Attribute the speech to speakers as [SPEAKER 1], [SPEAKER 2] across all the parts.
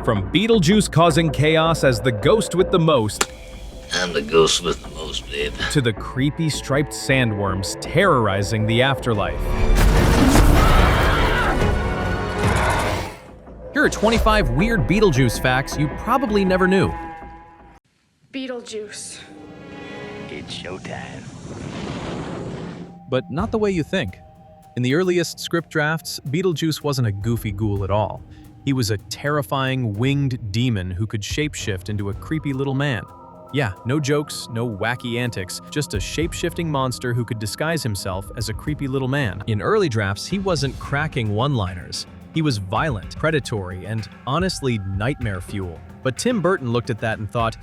[SPEAKER 1] From Beetlejuice causing chaos as the ghost with the most,
[SPEAKER 2] I'm the ghost with the most, babe.
[SPEAKER 1] to the creepy striped sandworms terrorizing the afterlife. Here are 25 weird Beetlejuice facts you probably never knew.
[SPEAKER 3] Beetlejuice.
[SPEAKER 2] It's showtime.
[SPEAKER 1] But not the way you think. In the earliest script drafts, Beetlejuice wasn't a goofy ghoul at all. He was a terrifying winged demon who could shapeshift into a creepy little man. Yeah, no jokes, no wacky antics, just a shape-shifting monster who could disguise himself as a creepy little man. In early drafts, he wasn't cracking one-liners. He was violent, predatory, and honestly nightmare fuel. But Tim Burton looked at that and thought,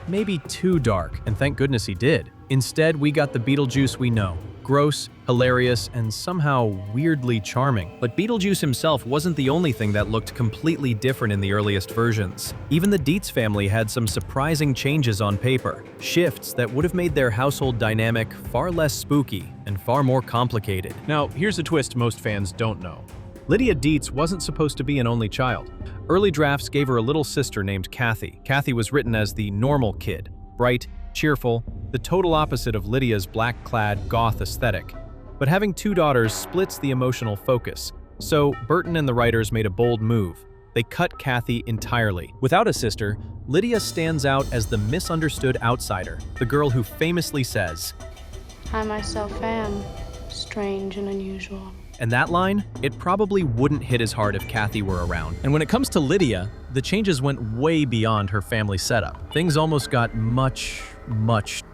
[SPEAKER 1] maybe too dark, and thank goodness he did. Instead, we got the Beetlejuice we know. Gross, hilarious, and somehow weirdly charming. But Beetlejuice himself wasn't the only thing that looked completely different in the earliest versions. Even the Deetz family had some surprising changes on paper, shifts that would have made their household dynamic far less spooky and far more complicated. Now, here's a twist most fans don't know. Lydia Deetz wasn't supposed to be an only child. Early drafts gave her a little sister named Kathy. Kathy was written as the normal kid, bright, cheerful, the total opposite of Lydia's black-clad goth aesthetic. But having two daughters splits the emotional focus, so Burton and the writers made a bold move. They cut Kathy entirely. Without a sister, Lydia stands out as the misunderstood outsider, the girl who famously says,
[SPEAKER 3] I myself am strange and unusual.
[SPEAKER 1] And that line, it probably wouldn't hit as hard if Kathy were around. And when it comes to Lydia, the changes went way beyond her family setup. Things almost got much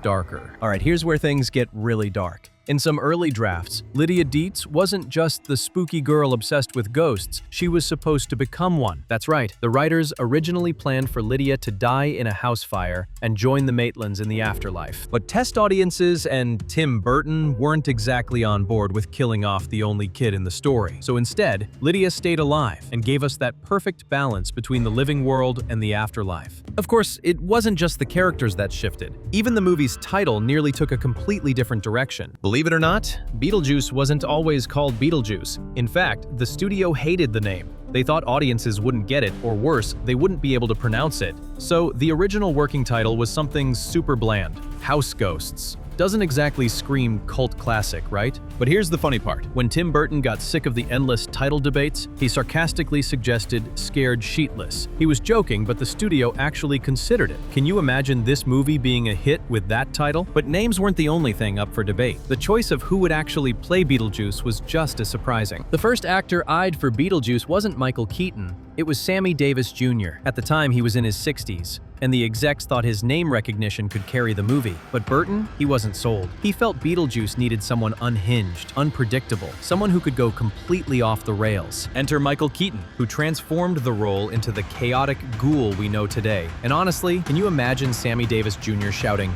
[SPEAKER 1] darker. All right, here's where things get really dark. In some early drafts, Lydia Deetz wasn't just the spooky girl obsessed with ghosts, she was supposed to become one. That's right, the writers originally planned for Lydia to die in a house fire and join the Maitlands in the afterlife. But test audiences and Tim Burton weren't exactly on board with killing off the only kid in the story. So instead, Lydia stayed alive and gave us that perfect balance between the living world and the afterlife. Of course, it wasn't just the characters that shifted. Even the movie's title nearly took a completely different direction. Believe it or not, Beetlejuice wasn't always called Beetlejuice. In fact, the studio hated the name. They thought audiences wouldn't get it, or worse, they wouldn't be able to pronounce it. So the original working title was something super bland, House Ghosts. Doesn't exactly scream cult classic, right? But here's the funny part. When Tim Burton got sick of the endless title debates, he sarcastically suggested Scared Sheetless. He was joking, but the studio actually considered it. Can you imagine this movie being a hit with that title? But names weren't the only thing up for debate. The choice of who would actually play Beetlejuice was just as surprising. The first actor eyed for Beetlejuice wasn't Michael Keaton. It was Sammy Davis Jr. At the time, he was in his 60s, and the execs thought his name recognition could carry the movie. But Burton, he wasn't sold. He felt Beetlejuice needed someone unhinged, unpredictable, someone who could go completely off the rails. Enter Michael Keaton, who transformed the role into the chaotic ghoul we know today. And honestly, can you imagine Sammy Davis Jr. shouting,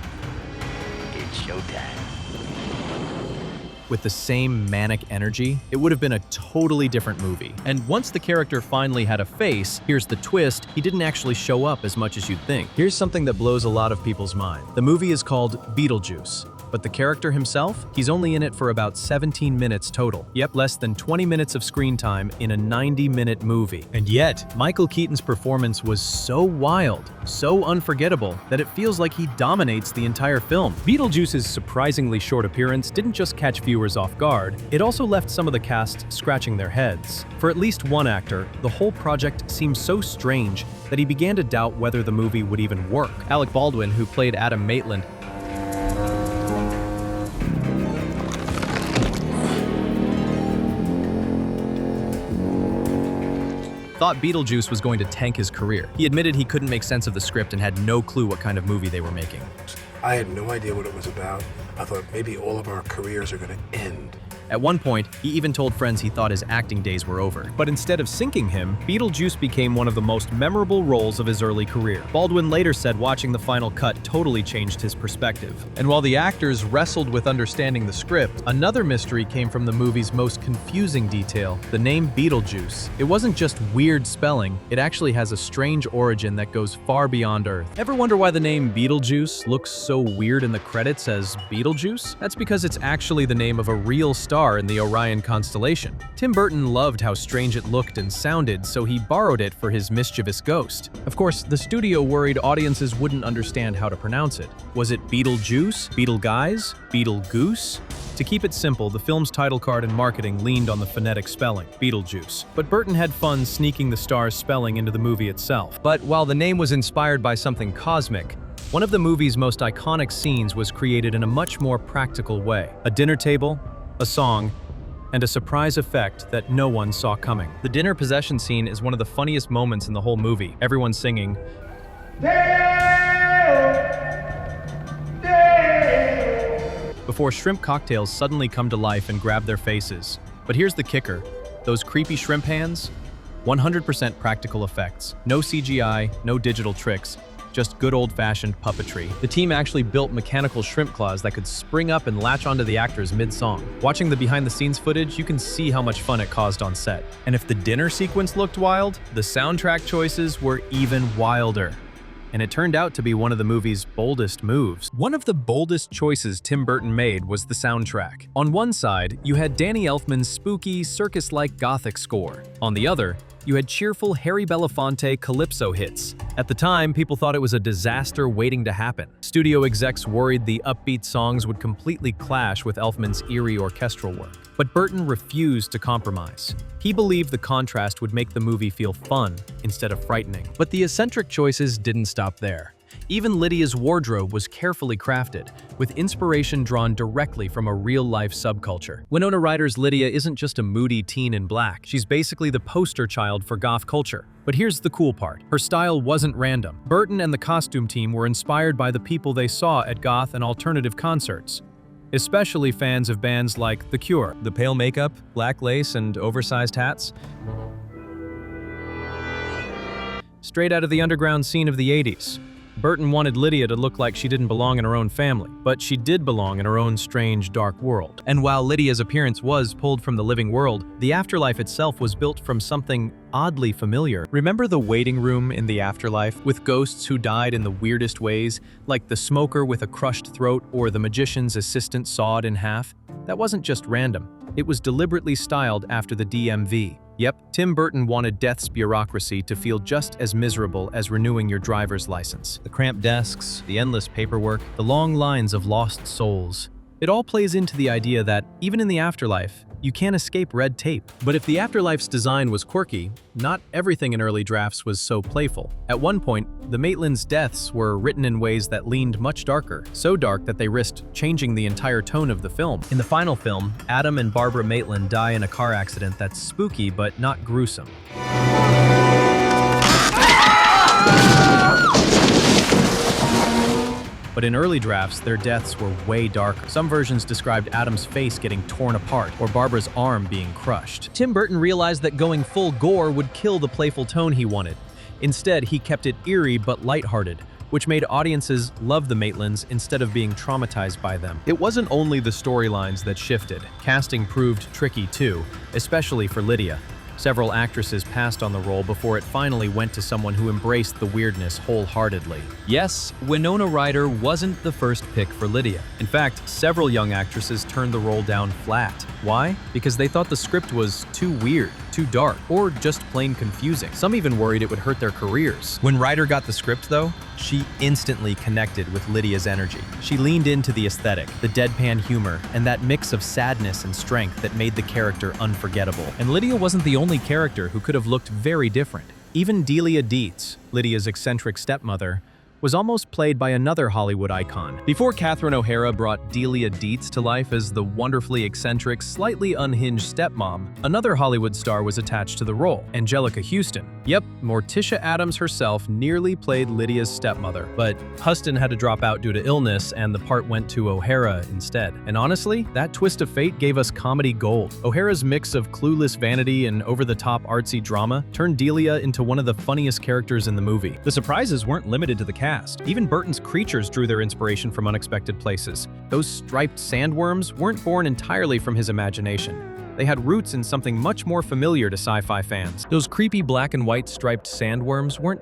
[SPEAKER 2] It's showtime.
[SPEAKER 1] with the same manic energy? It would have been a totally different movie. And once the character finally had a face, here's the twist, he didn't actually show up as much as you'd think. Here's something that blows a lot of people's mind. The movie is called Beetlejuice, but the character himself, he's only in it for about 17 minutes total. Yep, less than 20 minutes of screen time in a 90-minute movie. And yet, Michael Keaton's performance was so wild, so unforgettable, that it feels like he dominates the entire film. Beetlejuice's surprisingly short appearance didn't just catch viewers off guard, it also left some of the cast scratching their heads. For at least one actor, the whole project seemed so strange that he began to doubt whether the movie would even work. Alec Baldwin, who played Adam Maitland, thought Beetlejuice was going to tank his career. He admitted he couldn't make sense of the script and had no clue what kind of movie they were making.
[SPEAKER 4] I had no idea what it was about. I thought maybe all of our careers are going to end.
[SPEAKER 1] At one point, he even told friends he thought his acting days were over. But instead of sinking him, Beetlejuice became one of the most memorable roles of his early career. Baldwin later said watching the final cut totally changed his perspective. And while the actors wrestled with understanding the script, another mystery came from the movie's most confusing detail, the name Beetlejuice. It wasn't just weird spelling, it actually has a strange origin that goes far beyond Earth. Ever wonder why the name Beetlejuice looks so weird in the credits as Beetlejuice? That's because it's actually the name of a real star star in the Orion constellation. Tim Burton loved how strange it looked and sounded, so he borrowed it for his mischievous ghost. Of course, the studio worried audiences wouldn't understand how to pronounce it. Was it Beetlejuice, Beetleguys, Beetlegoose? To keep it simple, the film's title card and marketing leaned on the phonetic spelling, Beetlejuice. But Burton had fun sneaking the star's spelling into the movie itself. But while the name was inspired by something cosmic, one of the movie's most iconic scenes was created in a much more practical way. A dinner table, a song, and a surprise effect that no one saw coming. The dinner possession scene is one of the funniest moments in the whole movie. Everyone singing, before shrimp cocktails suddenly come to life and grab their faces. But here's the kicker. Those creepy shrimp hands? 100% practical effects. No CGI, no digital tricks, just good old-fashioned puppetry. The team actually built mechanical shrimp claws that could spring up and latch onto the actors mid-song. Watching the behind-the-scenes footage, you can see how much fun it caused on set. And if the dinner sequence looked wild, the soundtrack choices were even wilder. And it turned out to be one of the movie's boldest moves. One of the boldest choices Tim Burton made was the soundtrack. On one side, you had Danny Elfman's spooky, circus-like gothic score. On the other, you had cheerful Harry Belafonte calypso hits. At the time, people thought it was a disaster waiting to happen. Studio execs worried the upbeat songs would completely clash with Elfman's eerie orchestral work. But Burton refused to compromise. He believed the contrast would make the movie feel fun instead of frightening. But the eccentric choices didn't stop there. Even Lydia's wardrobe was carefully crafted, with inspiration drawn directly from a real-life subculture. Winona Ryder's Lydia isn't just a moody teen in black, she's basically the poster child for goth culture. But here's the cool part. Her style wasn't random. Burton and the costume team were inspired by the people they saw at goth and alternative concerts, especially fans of bands like The Cure. The pale makeup, black lace, and oversized hats? Straight out of the underground scene of the 80s. Burton wanted Lydia to look like she didn't belong in her own family, but she did belong in her own strange, dark world. And while Lydia's appearance was pulled from the living world, the afterlife itself was built from something oddly familiar. Remember the waiting room in the afterlife, with ghosts who died in the weirdest ways, like the smoker with a crushed throat or the magician's assistant sawed in half? That wasn't just random. It was deliberately styled after the DMV. Yep, Tim Burton wanted death's bureaucracy to feel just as miserable as renewing your driver's license. The cramped desks, the endless paperwork, the long lines of lost souls. It all plays into the idea that, even in the afterlife, you can't escape red tape. But if the afterlife's design was quirky, not everything in early drafts was so playful. At one point, the Maitlands' deaths were written in ways that leaned much darker, so dark that they risked changing the entire tone of the film. In the final film, Adam and Barbara Maitland die in a car accident that's spooky but not gruesome. But in early drafts, their deaths were way darker. Some versions described Adam's face getting torn apart or Barbara's arm being crushed. Tim Burton realized that going full gore would kill the playful tone he wanted. Instead, he kept it eerie but lighthearted, which made audiences love the Maitlands instead of being traumatized by them. It wasn't only the storylines that shifted. Casting proved tricky too, especially for Lydia. Several actresses passed on the role before it finally went to someone who embraced the weirdness wholeheartedly. Yes, Winona Ryder wasn't the first pick for Lydia. In fact, several young actresses turned the role down flat. Why? Because they thought the script was too weird, too dark, or just plain confusing. Some even worried it would hurt their careers. When Ryder got the script, though, she instantly connected with Lydia's energy. She leaned into the aesthetic, the deadpan humor, and that mix of sadness and strength that made the character unforgettable. And Lydia wasn't the only character who could have looked very different. Even Delia Deetz, Lydia's eccentric stepmother, was almost played by another Hollywood icon. Before Catherine O'Hara brought Delia Deetz to life as the wonderfully eccentric, slightly unhinged stepmom, another Hollywood star was attached to the role, Angelica Houston. Yep, Morticia Addams herself nearly played Lydia's stepmother, but Huston had to drop out due to illness and the part went to O'Hara instead. And honestly, that twist of fate gave us comedy gold. O'Hara's mix of clueless vanity and over-the-top artsy drama turned Delia into one of the funniest characters in the movie. The surprises weren't limited to the cast. Even Burton's creatures drew their inspiration from unexpected places. Those striped sandworms weren't born entirely from his imagination. They had roots in something much more familiar to sci-fi fans. Those creepy black and white striped sandworms weren't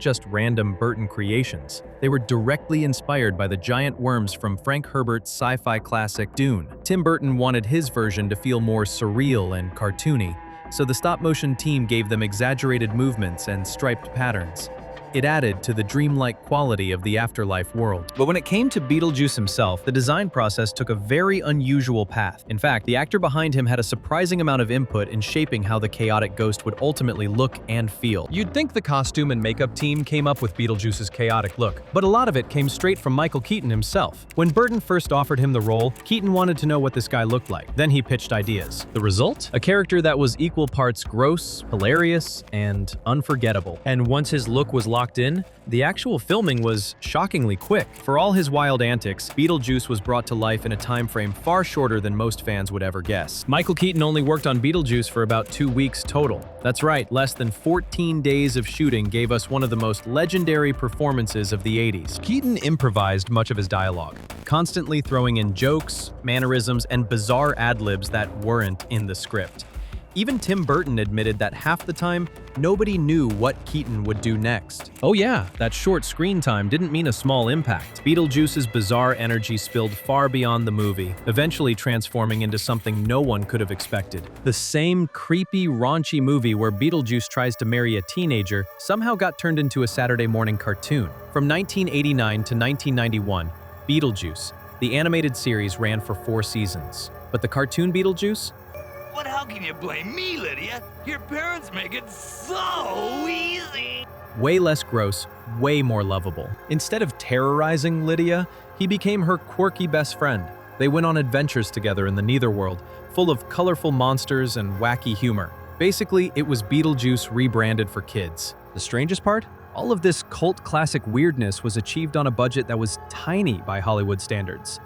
[SPEAKER 1] just random Burton creations. They were directly inspired by the giant worms from Frank Herbert's sci-fi classic Dune. Tim Burton wanted his version to feel more surreal and cartoony, so the stop-motion team gave them exaggerated movements and striped patterns. It added to the dreamlike quality of the afterlife world. But when it came to Beetlejuice himself, the design process took a very unusual path. In fact, the actor behind him had a surprising amount of input in shaping how the chaotic ghost would ultimately look and feel. You'd think the costume and makeup team came up with Beetlejuice's chaotic look, but a lot of it came straight from Michael Keaton himself. When Burton first offered him the role, Keaton wanted to know what this guy looked like. Then he pitched ideas. The result? A character that was equal parts gross, hilarious, and unforgettable. And once his look was locked in, the actual filming was shockingly quick. For all his wild antics, Beetlejuice was brought to life in a time frame far shorter than most fans would ever guess. Michael Keaton only worked on Beetlejuice for about 2 weeks total. That's right, less than 14 days of shooting gave us one of the most legendary performances of the 80s. Keaton improvised much of his dialogue, constantly throwing in jokes, mannerisms, and bizarre ad-libs that weren't in the script. Even Tim Burton admitted that half the time, nobody knew what Keaton would do next. Oh yeah, that short screen time didn't mean a small impact. Beetlejuice's bizarre energy spilled far beyond the movie, eventually transforming into something no one could have expected. The same creepy, raunchy movie where Beetlejuice tries to marry a teenager somehow got turned into a Saturday morning cartoon. From 1989 to 1991, Beetlejuice, the animated series, ran for 4 seasons. But the cartoon Beetlejuice?
[SPEAKER 2] But how can you blame me, Lydia? Your parents make it so easy.
[SPEAKER 1] Way less gross, way more lovable. Instead of terrorizing Lydia, he became her quirky best friend. They went on adventures together in the Netherworld, full of colorful monsters and wacky humor. Basically, it was Beetlejuice rebranded for kids. The strangest part? All of this cult classic weirdness was achieved on a budget that was tiny by Hollywood standards.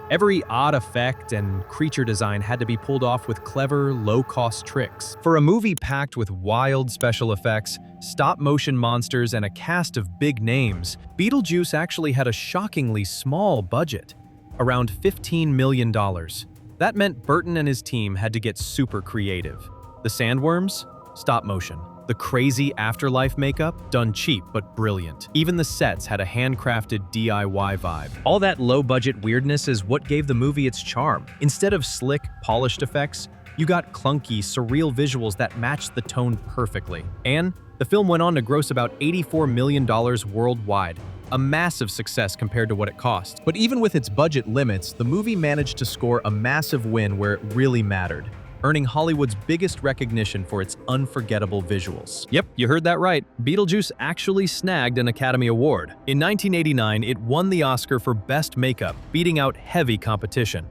[SPEAKER 1] Every odd effect and creature design had to be pulled off with clever, low-cost tricks. For a movie packed with wild special effects, stop-motion monsters, and a cast of big names, Beetlejuice actually had a shockingly small budget, around $15 million. That meant Burton and his team had to get super creative. The sandworms? Stop motion. The crazy afterlife makeup? Done cheap but brilliant. Even the sets had a handcrafted DIY vibe. All that low-budget weirdness is what gave the movie its charm. Instead of slick, polished effects, you got clunky, surreal visuals that matched the tone perfectly. And the film went on to gross about $84 million worldwide, a massive success compared to what it cost. But even with its budget limits, the movie managed to score a massive win where it really mattered, earning Hollywood's biggest recognition for its unforgettable visuals. Yep, you heard that right. Beetlejuice actually snagged an Academy Award. In 1989, it won the Oscar for Best Makeup, beating out heavy competition.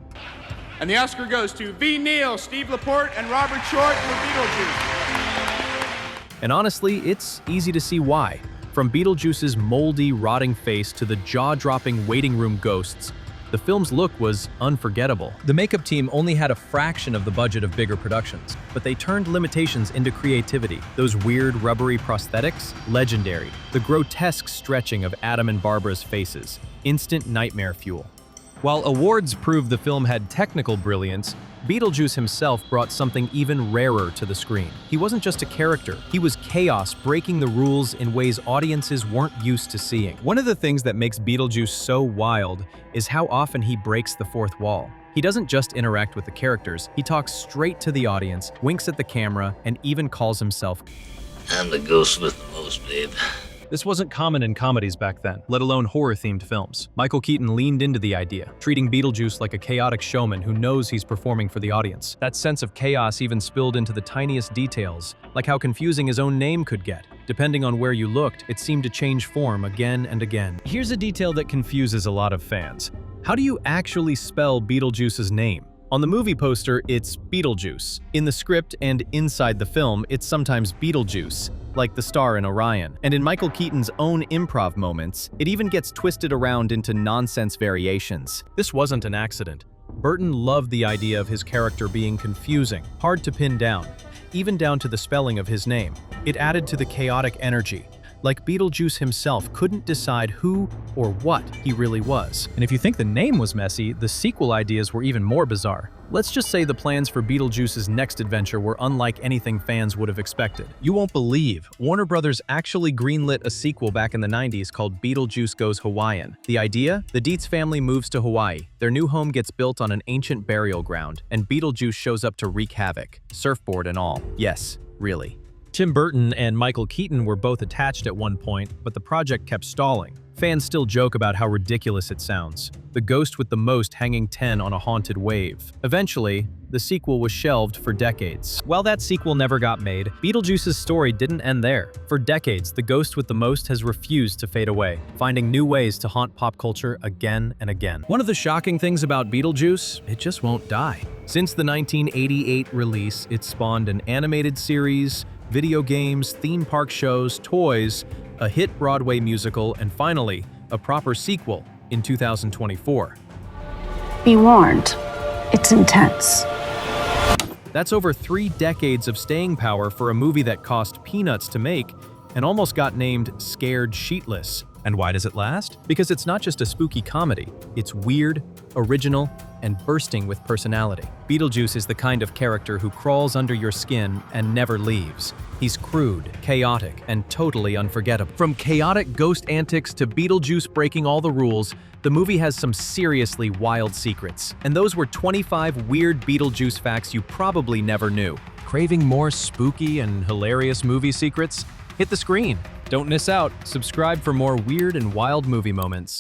[SPEAKER 5] And the Oscar goes to V. Neal, Steve Laporte, and Robert Short for Beetlejuice.
[SPEAKER 1] And honestly, it's easy to see why. From Beetlejuice's moldy, rotting face to the jaw-dropping waiting room ghosts, the film's look was unforgettable. The makeup team only had a fraction of the budget of bigger productions, but they turned limitations into creativity. Those weird, rubbery prosthetics? Legendary. The grotesque stretching of Adam and Barbara's faces? Instant nightmare fuel. While awards proved the film had technical brilliance, Beetlejuice himself brought something even rarer to the screen. He wasn't just a character, he was chaos breaking the rules in ways audiences weren't used to seeing. One of the things that makes Beetlejuice so wild is how often he breaks the fourth wall. He doesn't just interact with the characters, he talks straight to the audience, winks at the camera, and even calls himself
[SPEAKER 2] I'm the ghost with the most, babe.
[SPEAKER 1] This wasn't common in comedies back then, let alone horror-themed films. Michael Keaton leaned into the idea, treating Beetlejuice like a chaotic showman who knows he's performing for the audience. That sense of chaos even spilled into the tiniest details, like how confusing his own name could get. Depending on where you looked, it seemed to change form again and again. Here's a detail that confuses a lot of fans. How do you actually spell Beetlejuice's name? On the movie poster, it's Beetlejuice. In the script and inside the film, it's sometimes Beetlejuice, like the star in Orion. And in Michael Keaton's own improv moments, it even gets twisted around into nonsense variations. This wasn't an accident. Burton loved the idea of his character being confusing, hard to pin down, even down to the spelling of his name. It added to the chaotic energy. Like Beetlejuice himself couldn't decide who or what he really was. And if you think the name was messy, the sequel ideas were even more bizarre. Let's just say the plans for Beetlejuice's next adventure were unlike anything fans would have expected. You won't believe, Warner Brothers actually greenlit a sequel back in the 90s called Beetlejuice Goes Hawaiian. The idea? The Deetz family moves to Hawaii. Their new home gets built on an ancient burial ground, and Beetlejuice shows up to wreak havoc, surfboard and all. Yes, really. Tim Burton and Michael Keaton were both attached at one point, but the project kept stalling. Fans still joke about how ridiculous it sounds. The ghost with the most hanging 10 on a haunted wave. Eventually, the sequel was shelved for decades. While that sequel never got made, Beetlejuice's story didn't end there. For decades, the ghost with the most has refused to fade away, finding new ways to haunt pop culture again and again. One of the shocking things about Beetlejuice, it just won't die. Since the 1988 release, it spawned an animated series, video games, theme park shows, toys, a hit Broadway musical, and finally, a proper sequel in 2024.
[SPEAKER 6] Be warned, it's intense.
[SPEAKER 1] That's over 3 decades of staying power for a movie that cost peanuts to make and almost got named Scared Sheetless. And why does it last? Because it's not just a spooky comedy. It's weird, original, and bursting with personality. Beetlejuice is the kind of character who crawls under your skin and never leaves. He's crude, chaotic, and totally unforgettable. From chaotic ghost antics to Beetlejuice breaking all the rules, the movie has some seriously wild secrets. And those were 25 weird Beetlejuice facts you probably never knew. Craving more spooky and hilarious movie secrets? Hit the screen. Don't miss out. Subscribe for more weird and wild movie moments.